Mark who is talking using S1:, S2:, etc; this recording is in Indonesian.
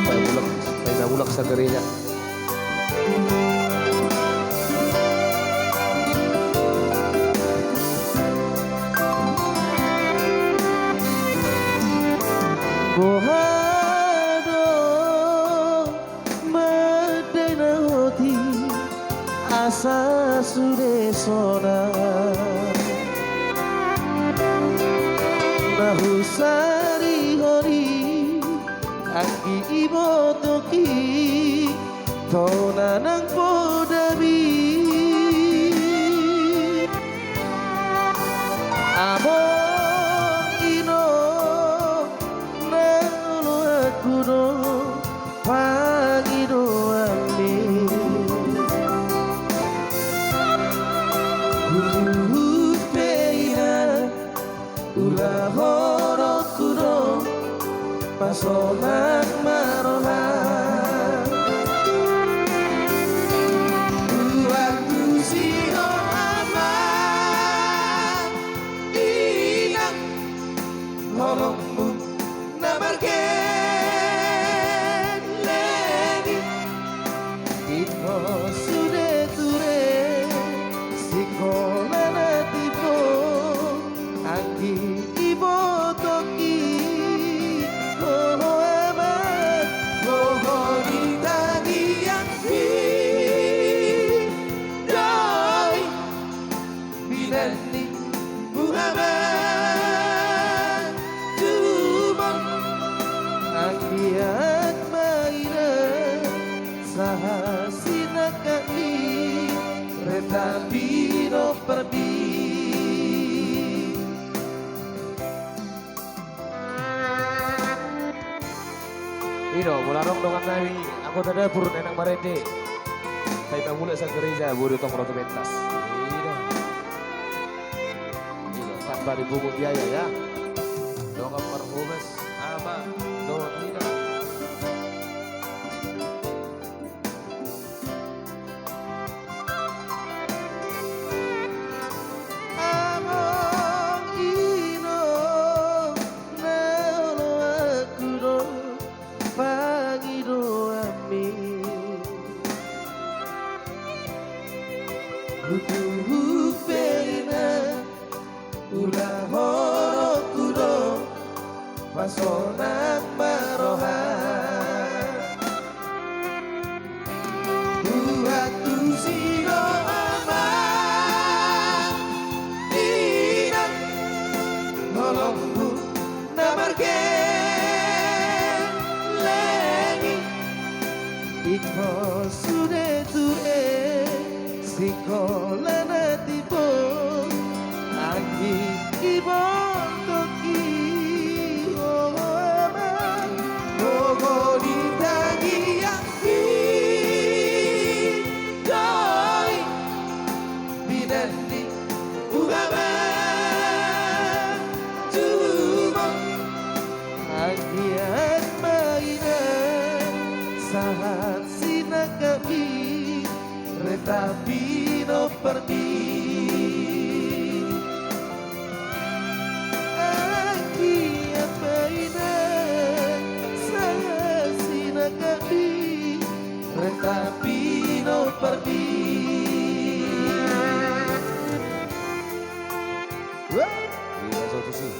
S1: May nabulak sa garinya.
S2: Bohado medena hoti asa sudesona nahusari hori anggi ibotoki tonanang podabi among ino nalo aku do pangido ami peina ula horo kudo pasolan marohan waktu sino aman inang ngomongmu namarken leni ito sude ture sikola natipo anggi ibo toki Akiat maina sahasina kami retapi no perdi
S1: Ino, mularong dengan nawi anggota dapur nenang marende. Tayo mula sa gereja, buru tong roto pentas. Ino, tanpa dibungut biaya ya. Dongam performance ama doang tidak.
S2: Among ino nalo aku do pangido ami kudu pena ula horo kudo pasonak marohan waktu sino aman inang nolongmu namarken leni iko sude ture sikola natipo anggi ibo toki Agiat mainan sahat sinagabi retapi no perdi Agiat mainan sahat sinagabi retapi no perdi
S1: Iya, satu sih.